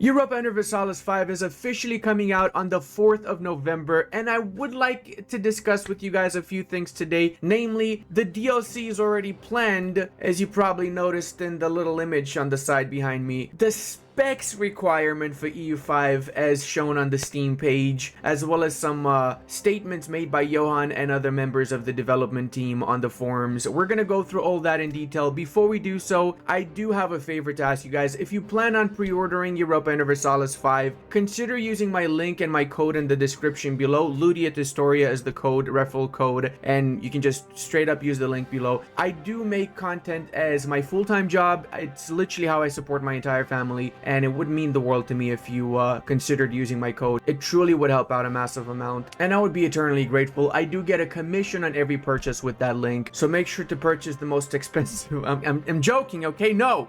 Europa Universalis 5 is officially coming out on the 4th of November, and I would like to discuss with you guys a few things today. Namely, the DLC is already planned, as you probably noticed in the little image on the side behind me. The specs requirement for EU5 as shown on the Steam page, as well as some statements made by Johan and other members of the development team on the forums. We're gonna go through all that in detail. Before we do so, I do have a favor to ask you guys. If you plan on pre-ordering Europa Universalis 5, consider using my link and my code in the description below. Ludia Historia is the code, referral code, and you can just straight up use the link below. I do make content as my full-time job. It's literally how I support my entire family, and it would mean the world to me if you considered using my code. It truly would help out a massive amount, and I would be eternally grateful. I do get a commission on every purchase with that link, so make sure to purchase the most expensive. I'm joking, okay? No,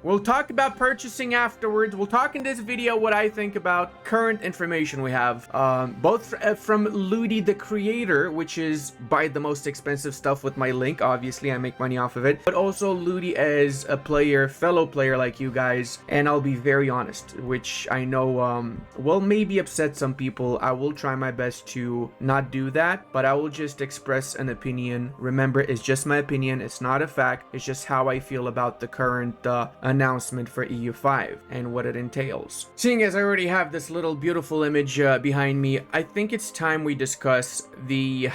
we'll talk about purchasing afterwards. We'll talk in this video what I think about current information we have, both from Ludi the creator, which is buy the most expensive stuff with my link. Obviously I make money off of it, but also Ludi as a player, fellow player like you guys. And I'll be very honest, which I know will maybe upset some people. I will try my best to not do that, but I will just express an opinion. Remember, it's just my opinion, it's not a fact, it's just how I feel about the current announcement for EU5 and what it entails. Seeing as I already have this little beautiful image behind me, I think it's time we discuss the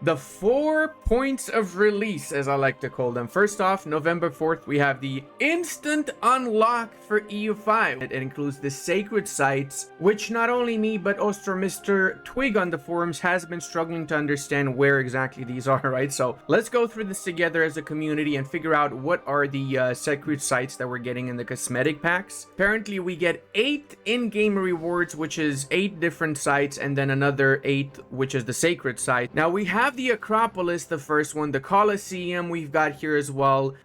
the 4 points of release, as I like to call them. First off, November 4th, we have the instant unlock for EU5. It includes the sacred sites, which not only me, but also Mr. Twig on the forums has been struggling to understand where exactly these are, right? So let's go through this together as a community and figure out what are the sacred sites that we're getting in the cosmetic packs. Apparently, we get 8 in-game rewards, which is 8 different sites, and then another 8, which is the sacred site. Now, we have the Acropolis, the first one, the Colosseum we've got here as well.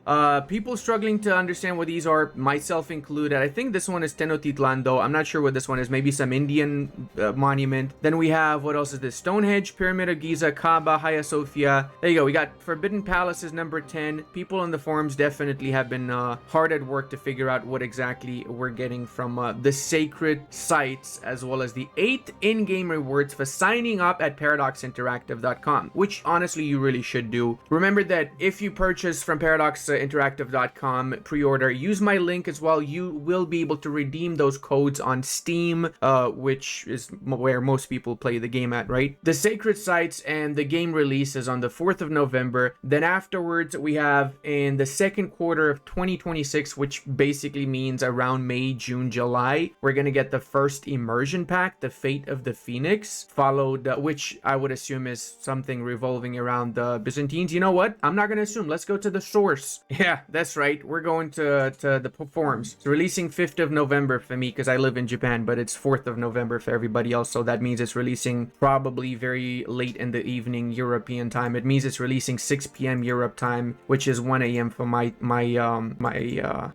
People struggling to understand what these are, myself included. I think this one is Tenochtitlan, though. I'm not sure what this one is. Maybe some Indian monument. Then we have, what else is this? Stonehenge, Pyramid of Giza, Kaaba, Hagia Sophia. There you go. We got Forbidden Palace is number 10. People in the forums definitely have been hard at work to figure out what exactly we're getting from the sacred sites, as well as the 8 in-game rewards for signing up at paradoxinteractive.com, which honestly you really should do. Remember that if you purchase from paradoxinteractive.com pre-order, use my link as well. You will be able to redeem those codes on Steam, which is where most people play the game at, right? The sacred sites and the game release is on the 4th of November. Then afterwards, we have in the second quarter of 2026, which basically means around May, June, July, we're gonna get the first immersion pack, the Fate of the Phoenix, followed, which I would assume is something revolving around the Byzantines. You know what? I'm not gonna assume. Let's go to the source. Yeah, that's right. We're going to the forums. It's releasing 5th of November for me because I live in Japan, but it's 4th of November for everybody else. So that means it's releasing probably very late in the evening European time. It means it's releasing 6 p.m. Europe time, which is 1 a.m. for my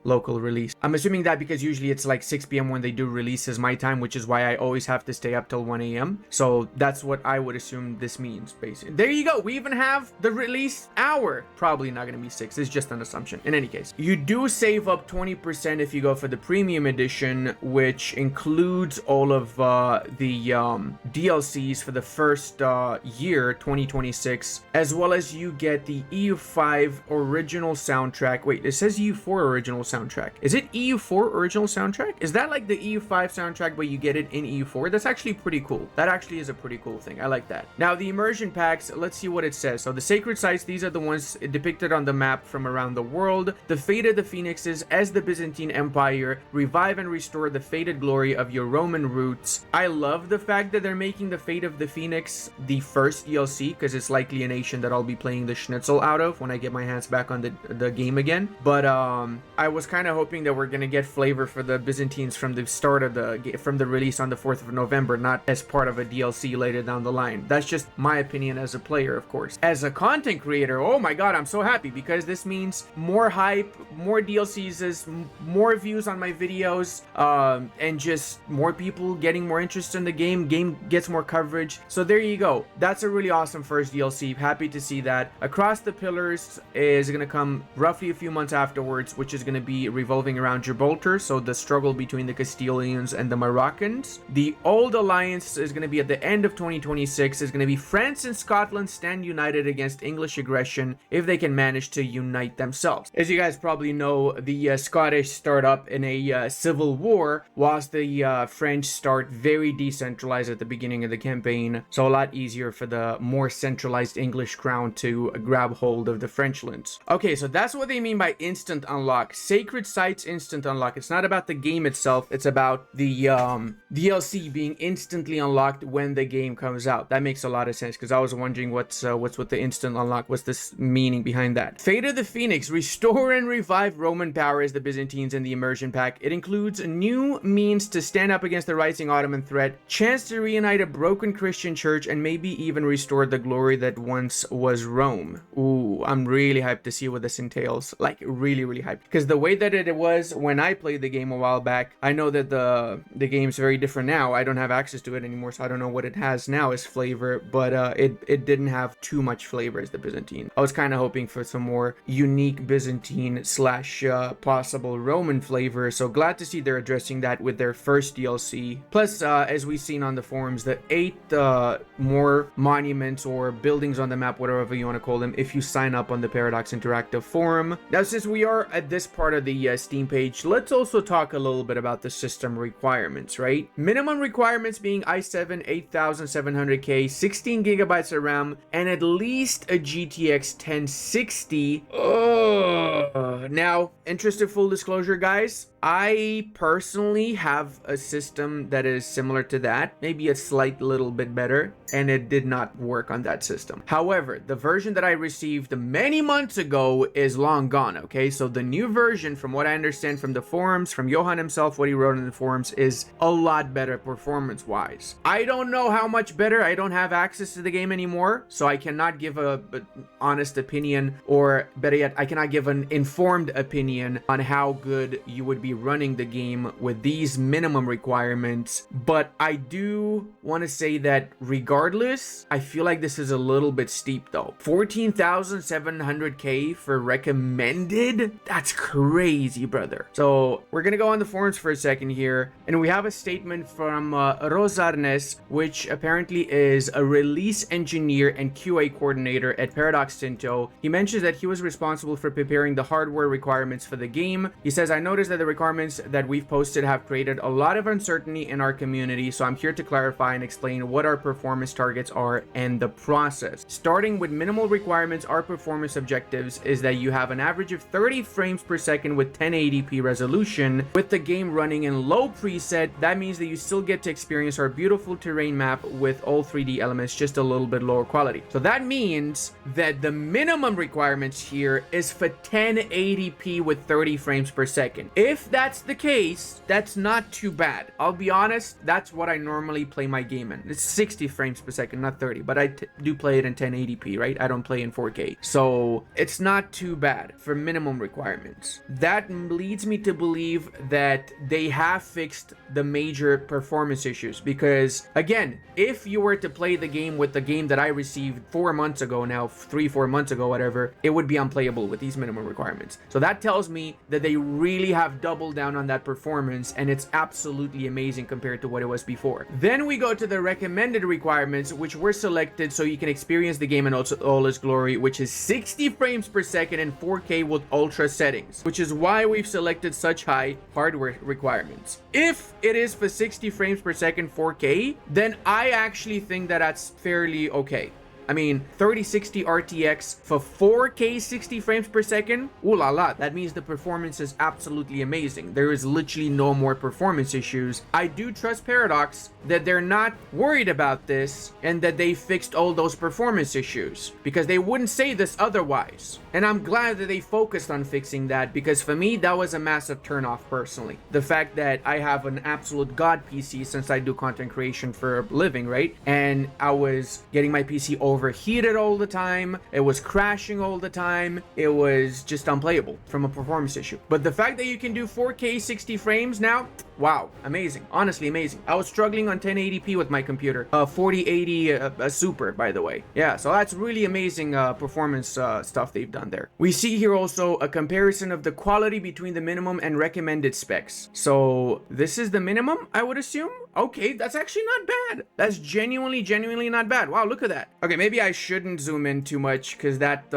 local release. I'm assuming that because usually it's like 6 p.m. when they do releases my time, which is why I always have to stay up till 1 a.m. So that's what I would assume this means, basically. There you go. We even have the release hour. Probably not going to be 6. It's just an assumption. In any case, you do save up 20% if you go for the premium edition, which includes all of the DLCs for the first year, 2026, as well as you get the EU5 original soundtrack. Wait, it says EU4 original soundtrack. Is it EU4 original soundtrack? Is that like the EU5 soundtrack, but you get it in EU4? That's actually pretty cool. That actually is a pretty cool thing. I like that. Now, the immersion packs, let's see what it says. So the sacred sites, these are the ones depicted on the map from around the world. The Fate of the Phoenixes as the Byzantine Empire, revive and restore the faded glory of your Roman roots. I love the fact that they're making the Fate of the Phoenix the first DLC, because it's likely a nation that I'll be playing the schnitzel out of when I get my hands back on the game again. But I was kind of hoping that we're gonna get flavor for the Byzantines from the start of the release on the 4th of November, not as part of a DLC later down the line. That's just my opinion as a player, of course. As a content creator, oh my god, I'm so happy, because this means more hype, more DLCs, is more views on my videos, and just more people getting more interest in the game gets more coverage. So there you go. That's a really awesome first DLC. Happy to see that. Across the Pillars is going to come roughly a few months afterwards, which is going to be revolving around Gibraltar, so the struggle between the Castilians and the Moroccans. The Old Alliance is going to be at the end of 2026. Is going to be France and Scotland stand united against English aggression if they can manage to unite themselves. As you guys probably know, the Scottish start up in a civil war, whilst the French start very decentralized at the beginning of the campaign, so a lot easier for the more centralized English crown to grab hold of the French lands. Okay, so that's what they mean by instant unlock. Sacred Sites instant unlock. It's not about the game itself, it's about the DLC being instantly unlocked when the game comes out. That makes a lot of sense, because I was wondering what's with the instant unlock. What's this meaning behind that? Fate of the Phoenix. Restore and revive Roman power as the Byzantines in the immersion pack. It includes new means to stand up against the rising Ottoman threat, chance to reunite a broken Christian church, and maybe even restore the glory that once was Rome. Ooh, I'm really hyped to see what this entails. Like, really, really hyped. Because the way that it was when I played the game a while back, I know that the game's very different now. I don't have access to it anymore, so I don't know what it has now as flavor, but it didn't have too much flavor as the Byzantine. I was kind of hoping for some more unique Byzantine slash possible Roman flavor, so glad to see they're addressing that with their first DLC. Plus, as we've seen on the forums, the 8 more monuments or buildings on the map, whatever you want to call them, if you sign up on the Paradox Interactive forum. Now, since we are at this part of the Steam page, let's also talk a little bit about the system requirements, right? Minimum requirements being i7 8700K, 16 gigabytes of RAM, and at least a GTX 1060. Now, interested full disclosure, guys, I personally have a system that is similar to that, maybe a slight little bit better, and it did not work on that system. However, the version that I received many months ago is long gone, okay? So the new version, from what I understand from the forums, from Johan himself, what he wrote in the forums, is a lot better performance-wise. I don't know how much better. I don't have access to the game anymore, so I cannot give a honest opinion, or better yet, I cannot give an informed opinion on how good you would be running the game with these minimum requirements. But I do want to say that regardless, I feel like this is a little bit steep though. 14,700K for recommended? That's crazy, brother. So we're gonna go on the forums for a second here, and we have a statement from Rosarnes, which apparently is a release engineer and QA coordinator at Paradox Tinto. He mentions that he was responsible for preparing the hardware requirements for the game. He says, I noticed that the requirements that we've posted have created a lot of uncertainty in our community, so I'm here to clarify and explain what our performance targets are and the process. Starting with minimal requirements, our performance objectives is that you have an average of 30 frames per second with 1080p resolution. With the game running in low preset, that means that you still get to experience our beautiful terrain map with all 3D elements, just a little bit lower quality. So that means that the minimum requirements here is for 1080p with 30 frames per second. If that's the case, that's not too bad. I'll be honest, that's what I normally play my game in. It's 60 frames per second, not 30, but I do play it in 1080p, right? I don't play in 4K. So it's not too bad for minimum requirements. That leads me to believe that they have fixed the major performance issues, because again, if you were to play the game with the game that I received 4 months ago now, 3-4 months ago, whatever, it would be unplayable with these minimum requirements. So that tells me that they really have doubled down on that performance, and it's absolutely amazing compared to what it was before. Then we go to the recommended requirements, which were selected so you can experience the game in all its glory, which is 60 frames per second and 4K with ultra settings, which is why we've selected such high hardware requirements. If it is for 60 frames per second 4K, then I actually think that that's fairly okay. I mean, 3060 RTX for 4K 60 frames per second, ooh la la, that means the performance is absolutely amazing. There is literally no more performance issues. I do trust Paradox that they're not worried about this and that they fixed all those performance issues, because they wouldn't say this otherwise. And I'm glad that they focused on fixing that, because for me, that was a massive turnoff personally. The fact that I have an absolute god PC since I do content creation for a living, right? And I was getting my PC over overheated all the time. It was crashing all the time. It was just unplayable from a performance issue. But the fact that you can do 4K 60 frames now, wow, amazing. Honestly, amazing. I was struggling on 1080p with my computer. 4080 Super, by the way. Yeah, so that's really amazing performance stuff they've done there. We see here also a comparison of the quality between the minimum and recommended specs. So this is the minimum, I would assume. Okay, that's actually not bad. That's genuinely not bad. Wow, look at that. Okay, maybe I shouldn't zoom in too much because that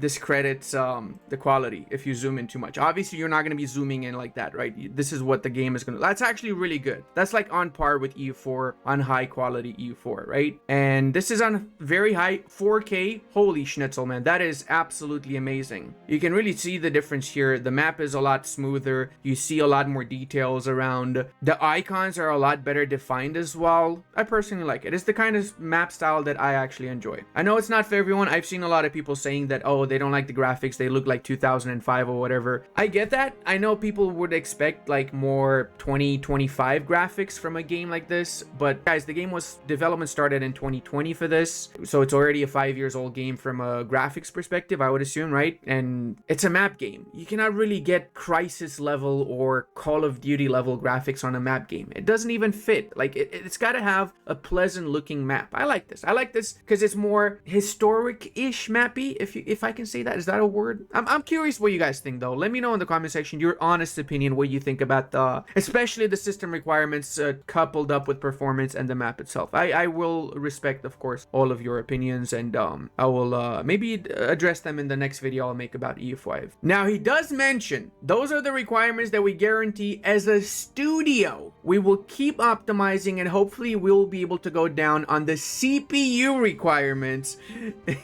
discredits the quality if you zoom in too much. Obviously, you're not going to be zooming in like that, right? This is what the game is going to... That's actually really good. That's like on par with EU4, on high quality EU4, right? And this is on very high 4K. Holy schnitzel, man. That is absolutely amazing. You can really see the difference here. The map is a lot smoother. You see a lot more details around. The icons are a lot better defined as well. I personally like it. It's the kind of map style that I actually enjoy. I know it's not for everyone. I've seen a lot of people saying that, oh, they don't like the graphics. They look like 2005 or whatever. I get that. I know people would expect like more 2025 graphics from a game like this, but guys, the game was development started in 2020 for this, so it's already a 5 years old game from a graphics perspective, I would assume, right? And it's a map game. You cannot really get Crisis level or Call of Duty level graphics on a map game. It doesn't even fit. Like it's got to have a pleasant looking map. I like this. I like this because it's more historic-ish mappy, if I can say that. Is that a word? I'm curious what you guys think though. Let me know in the comment section your honest opinion, what you think about the, especially the system requirements coupled up with performance and the map itself. I will respect, of course, all of your opinions, and I will maybe address them in the next video I'll make about EU5. Now, he does mention those are the requirements that we guarantee as a studio. We will keep optimizing and hopefully we'll be able to go down on the CPU requirements.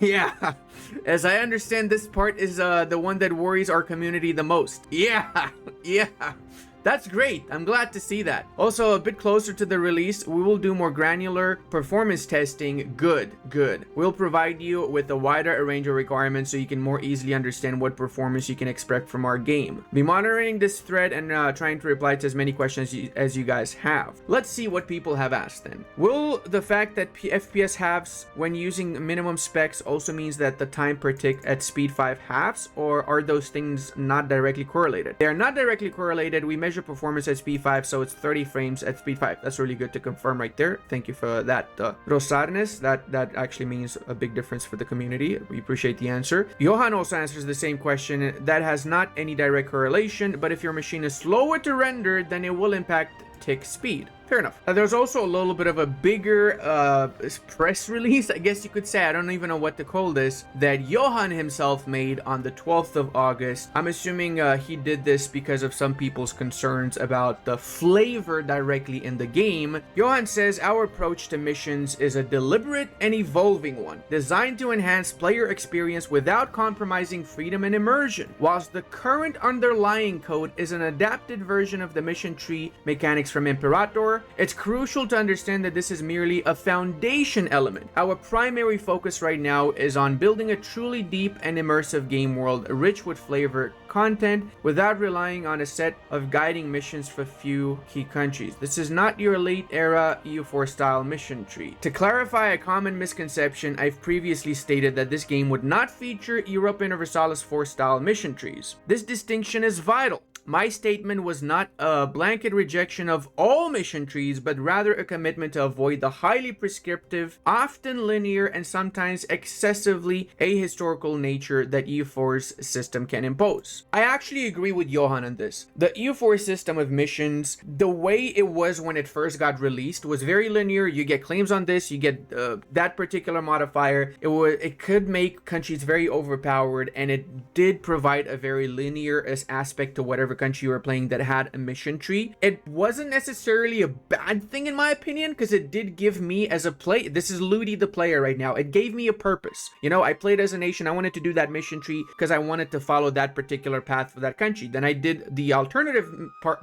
Yeah, as I understand, this part is the one that worries our community the most. Yeah. That's great. I'm glad to see that. Also, a bit closer to the release, we will do more granular performance testing. Good. We'll provide you with a wider range of requirements so you can more easily understand what performance you can expect from our game. Be monitoring this thread and trying to reply to as many questions as you guys have. Let's see what people have asked then. Will the fact that FPS halves when using minimum specs also means that the time per tick at speed 5 halves, or are those things not directly correlated? They are not directly correlated. We measure performance at speed 5, so it's 30 frames at speed 5. That's really good to confirm right there. Thank you for that, Rosarnes. That actually means a big difference for the community. We appreciate the answer. Johan also answers the same question. That has not any direct correlation, but if your machine is slower to render, then it will impact tick speed. Fair enough. There's also a little bit of a bigger press release, I guess you could say. I don't even know what to call this, that Johan himself made on the 12th of August. I'm assuming he did this because of some people's concerns about the flavor directly in the game. Johan says, our approach to missions is a deliberate and evolving one, designed to enhance player experience without compromising freedom and immersion. Whilst the current underlying code is an adapted version of the mission tree mechanics from Imperator, it's crucial to understand that this is merely a foundation element. Our primary focus right now is on building a truly deep and immersive game world rich with flavor content without relying on a set of guiding missions for few key countries. This is not your late era EU4 style mission tree. To clarify a common misconception, I've previously stated that this game would not feature Europa Universalis 4 style mission trees. This distinction is vital. My statement was not a blanket rejection of all mission trees, but rather a commitment to avoid the highly prescriptive, often linear, and sometimes excessively ahistorical nature that EU4's system can impose. I actually agree with Johan on this. The EU4 system of missions, the way it was when it first got released, was very linear. You get claims on this, you get that particular modifier. It could make countries very overpowered, and it did provide a very linear aspect to whatever country you were playing that had a mission tree. It wasn't necessarily a bad thing in my opinion, because it did give me as a play, this is Ludi the player right now, it gave me a purpose. You know, I played as a nation, I wanted to do that mission tree because I wanted to follow that particular path for that country. Then I did the alternative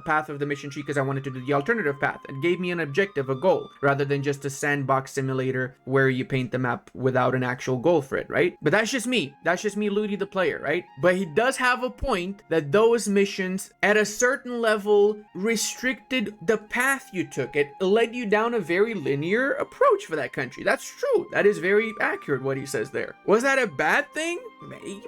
path of the mission tree because I wanted to do the alternative path. It gave me an objective, a goal, rather than just a sandbox simulator where you paint the map without an actual goal for it, right? But that's just me Ludi the player, right? But he does have a point that those missions at a certain level restricted the path you took. look, it led you down a very linear approach for that country. That's true. That is very accurate what he says there. Was that a bad thing? Maybe.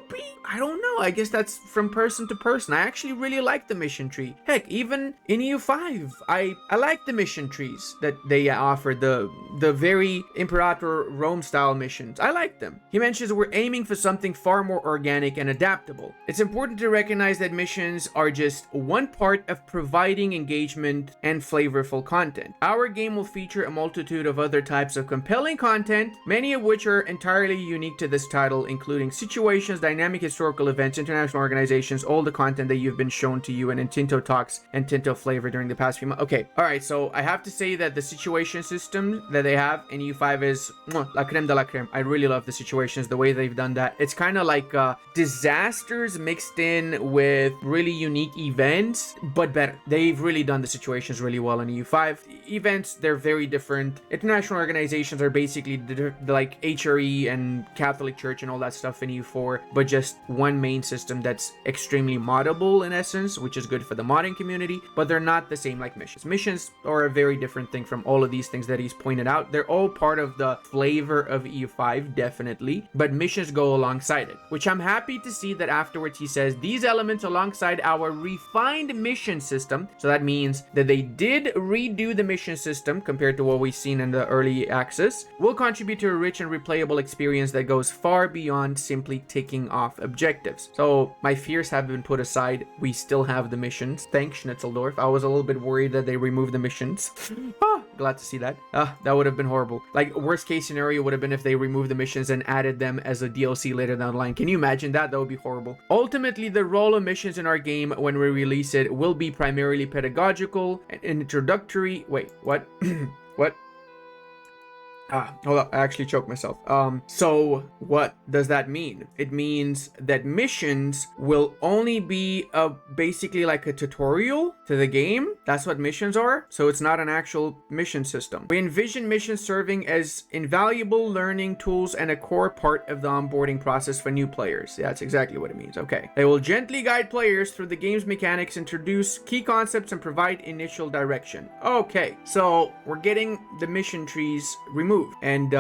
I don't know. I guess that's from person to person. I actually really like the mission tree. Heck, even in EU5, I like the mission trees that they offered, the very Imperator Rome style missions. I like them. He mentions we're aiming for something far more organic and adaptable. It's important to recognize that missions are just one part of providing engagement and flavorful content. Our game will feature a multitude of other types of compelling content, many of which are entirely unique to this title, including situations, dynamic historical events, international organizations, all the content that you've been shown to you in Tinto Talks and Tinto Flavor during the past few months. Okay, all right, so I have to say that the situation system that they have in EU5 is la creme de la creme. I really love the situations, the way they've done that. It's kind of like disasters mixed in with really unique events, but better. They've really done the situations really well in EU5. Events, they're very different. International organizations are basically like HRE and Catholic Church and all that stuff in EU4, but just one main system that's extremely moddable in essence, which is good for the modding community, but they're not the same like missions. Missions are a very different thing from all of these things that he's pointed out. They're all part of the flavor of EU5, definitely, but missions go alongside it, which I'm happy to see that afterwards he says these elements alongside our refined mission system. So that means that they did redo the mission system compared to what we've seen in the early access, will contribute to a rich and replayable experience that goes far beyond simply ticking off objectives. So my fears have been put aside. We still have the missions. Thanks, Schnitzeldorf. I was a little bit worried that they removed the missions. Glad to see that. That would have been horrible. Like, worst case scenario would have been if they removed the missions and added them as a DLC later down the line. Can you imagine that? That would be horrible. Ultimately, the role of missions in our game when we release it will be primarily pedagogical and introductory. Wait, what? What? Hold up, I actually choked myself. So what does that mean? It means that missions will only be basically like a tutorial to the game. That's what missions are. So it's not an actual mission system. We envision missions serving as invaluable learning tools and a core part of the onboarding process for new players. Yeah, that's exactly what it means. Okay. They will gently guide players through the game's mechanics, introduce key concepts, and provide initial direction. Okay, so we're getting the mission trees removed. And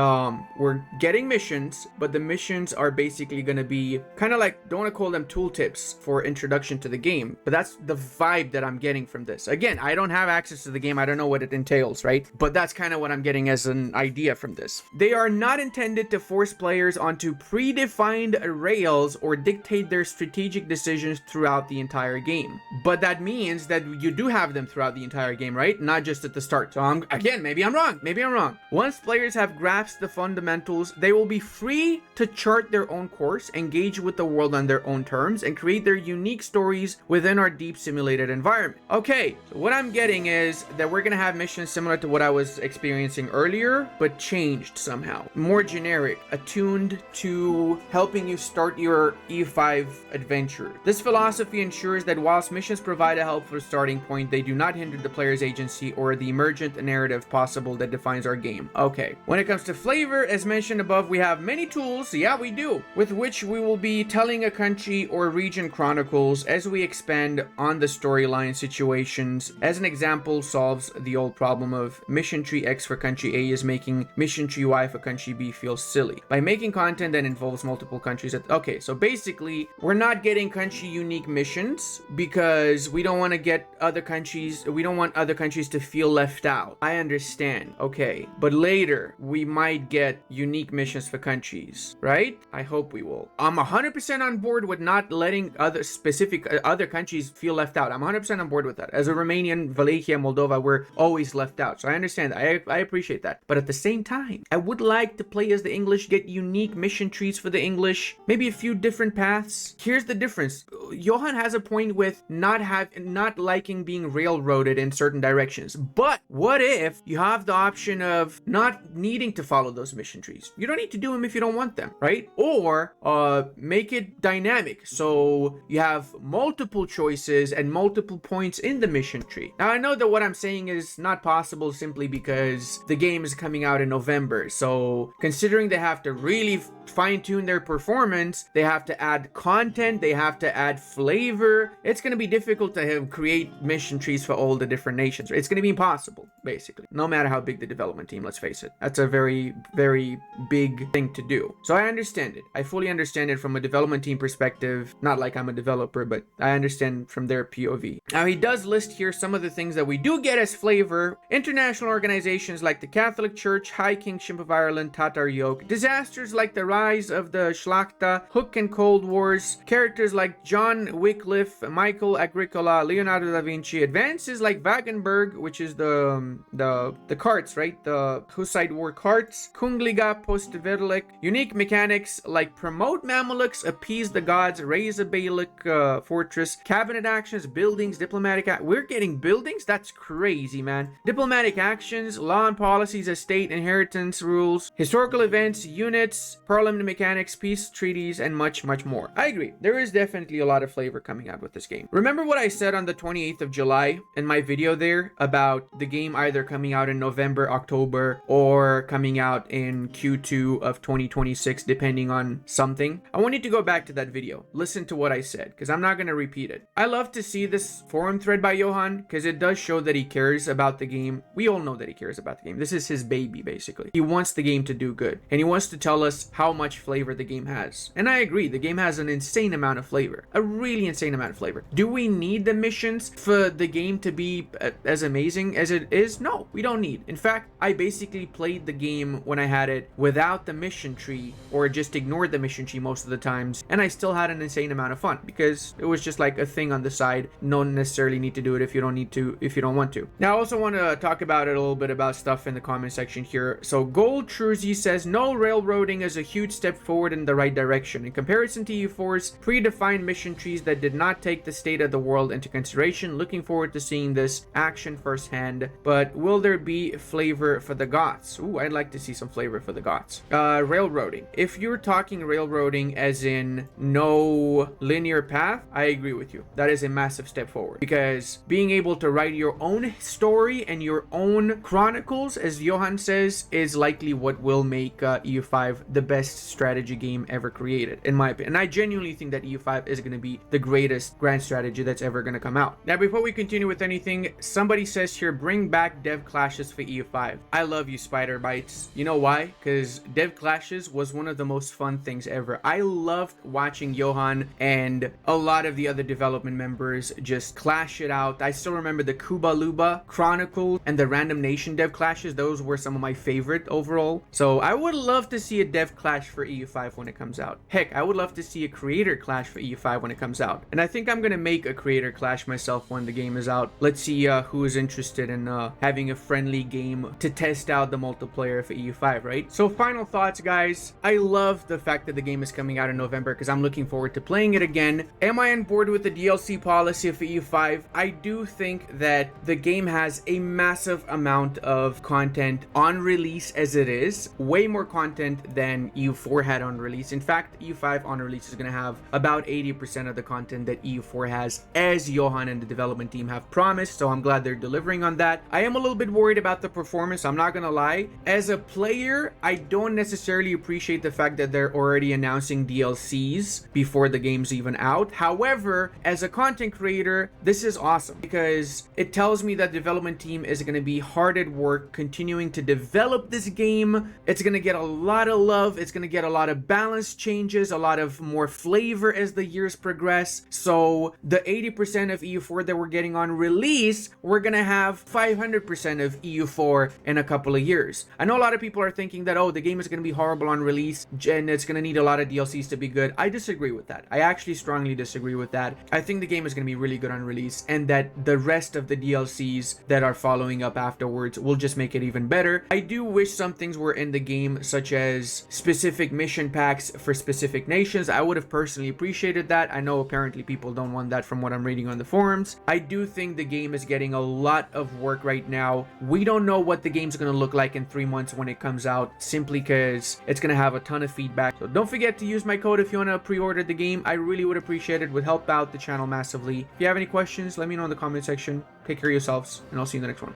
we're getting missions, but the missions are basically going to be kind of like, don't want to call them tooltips for introduction to the game, but that's the vibe that I'm getting from this. Again, I don't have access to the game. I don't know what it entails, right? But that's kind of what I'm getting as an idea from this. They are not intended to force players onto predefined rails or dictate their strategic decisions throughout the entire game. But that means that you do have them throughout the entire game, right? Not just at the start. So again, maybe I'm wrong. Maybe I'm wrong. Once players have grasped the fundamentals, they will be free to chart their own course, engage with the world on their own terms, and create their unique stories within our deep simulated environment. Okay, so what I'm getting is that we're gonna have missions similar to what I was experiencing earlier, but changed somehow. More generic, attuned to helping you start your EU5 adventure. This philosophy ensures that whilst missions provide a helpful starting point, they do not hinder the player's agency or the emergent narrative possible that defines our game. Okay. When it comes to flavor, as mentioned above, we have many tools, yeah we do, with which we will be telling a country or region chronicles as we expand on the storyline situations. As an example, solves the old problem of mission tree X for country A is making mission tree Y for country B feel silly. By making content that involves multiple countries. Okay, so basically, we're not getting country unique missions because we don't want to get other countries, we don't want other countries to feel left out. I understand, okay, but later, we might get unique missions for countries, right? I hope we will. I'm 100% on board with not letting other specific other countries feel left out. I'm 100% on board with that. As a Romanian, Wallachia, Moldova, we're always left out. So I understand that. I appreciate that. But at the same time, I would like to play as the English, get unique mission trees for the English, maybe a few different paths. Here's the difference. Johan has a point with not liking being railroaded in certain directions. But what if you have the option of not needing to follow those mission trees? You don't need to do them if you don't want them, right? Or make it dynamic so you have multiple choices and multiple points in the mission tree. Now I know that what I'm saying is not possible simply because the game is coming out in November, so considering they have to really fine-tune their performance, they have to add content, they have to add flavor. It's going to be difficult to create mission trees for all the different nations. It's going to be impossible. basically. No matter how big the development team, let's face it. That's a very, very big thing to do. So I understand it. I fully understand it from a development team perspective. Not like I'm a developer, but I understand from their POV. Now, he does list here some of the things that we do get as flavor. International organizations like the Catholic Church, High Kingship of Ireland, Tatar Yoke, disasters like the rise of the Schlachta, Hook and Cold Wars, characters like John Wycliffe, Michael Agricola, Leonardo da Vinci, advances like Wagenburg, which is the carts, right? The Hussite war carts, Kungliga Postverlik, unique mechanics like promote Mamelukes, appease the gods, raise a Beylik fortress, cabinet actions, buildings, diplomatic we're getting buildings? That's crazy, man. Diplomatic actions, law and policies, estate, inheritance rules, historical events, units, parliament mechanics, peace treaties, and much, much more. I agree. There is definitely a lot of flavor coming out with this game. Remember what I said on the 28th of July in my video there about the game either coming out in November, October, or coming out in Q2 of 2026, depending on something? I want you to go back to that video. Listen to what I said, because I'm not going to repeat it. I love to see this forum thread by Johan, because it does show that he cares about the game. We all know that he cares about the game. This is his baby, basically. He wants the game to do good, and he wants to tell us how much flavor the game has. And I agree, the game has an insane amount of flavor. A really insane amount of flavor. Do we need the missions for the game to be as amazing as it is? No, we don't need. In fact, I basically played the game when I had it without the mission tree, or just ignored the mission tree most of the times, and I still had an insane amount of fun because it was just like a thing on the side. Don't necessarily need to do it if you don't want to. Now I also want to talk about it a little bit about stuff in the comment section here. So Gold Truzy says no, railroading is a huge step forward in the right direction in comparison to EU4's predefined mission trees that did not take the state of the world into consideration. Looking forward to seeing this action firsthand. But will there be flavor for the Goths? Ooh, I'd like to see some flavor for the Goths. Railroading. If you're talking railroading as in no linear path, I agree with you. That is a massive step forward, because being able to write your own story and your own chronicles, as Johan says, is likely what will make EU5 the best strategy game ever created, in my opinion. And I genuinely think that EU5 is going to be the greatest grand strategy that's ever going to come out. Now, before we continue with anything, somebody says here, bring back dev clashes for EU5. I love you, Spider Bites. You know why? Because dev clashes was one of the most fun things ever. I loved watching Johan and a lot of the other development members just clash it out. I still remember the Kuba Luba Chronicle and the Random Nation dev clashes. Those were some of my favorite overall. So I would love to see a dev clash for EU5 when it comes out. Heck, I would love to see a creator clash for EU5 when it comes out. And I think I'm gonna make a creator clash myself when the game is out. Let's see who is interested in having a friendly game to test out the multiplayer for EU5, right? So final thoughts, guys. I love the fact that the game is coming out in November because I'm looking forward to playing it again. Am I on board with the DLC policy for EU5? I do think that the game has a massive amount of content on release as it is. Way more content than EU4 had on release. In fact, EU5 on release is going to have about 80% of the content that EU4 has, as Johan and the development team have promised. So I'm glad they're delivering on that. I am a little bit worried about the performance, I'm not going to lie. As a player, I don't necessarily appreciate the fact that they're already announcing DLCs before the game's even out. However, as a content creator, this is awesome because it tells me that the development team is going to be hard at work continuing to develop this game. It's going to get a lot of love. It's going to get a lot of balance changes, a lot of more flavor as the years progress. So the 80% of EU4 that we're getting on release, we're going to have 500% of EU4 in a couple of years. I know a lot of people are thinking that, oh, the game is going to be horrible on release and it's going to need a lot of DLCs to be good. I disagree with that. I actually strongly disagree with that. I think the game is going to be really good on release, and that the rest of the DLCs that are following up afterwards will just make it even better. I do wish some things were in the game, such as specific mission packs for specific nations. I would have personally appreciated that. I know apparently people don't want that from what I'm reading on the forums. I do think the game is getting a lot of work right now. We don't know what the game's going to look like in 3 months when it comes out, simply because it's going to have a ton of feedback. So don't forget to use my code if you want to pre-order the game. I really would appreciate it. Would help out the channel massively. If you have any questions, let me know in the comment section. Take care of yourselves, and I'll see you in the next one.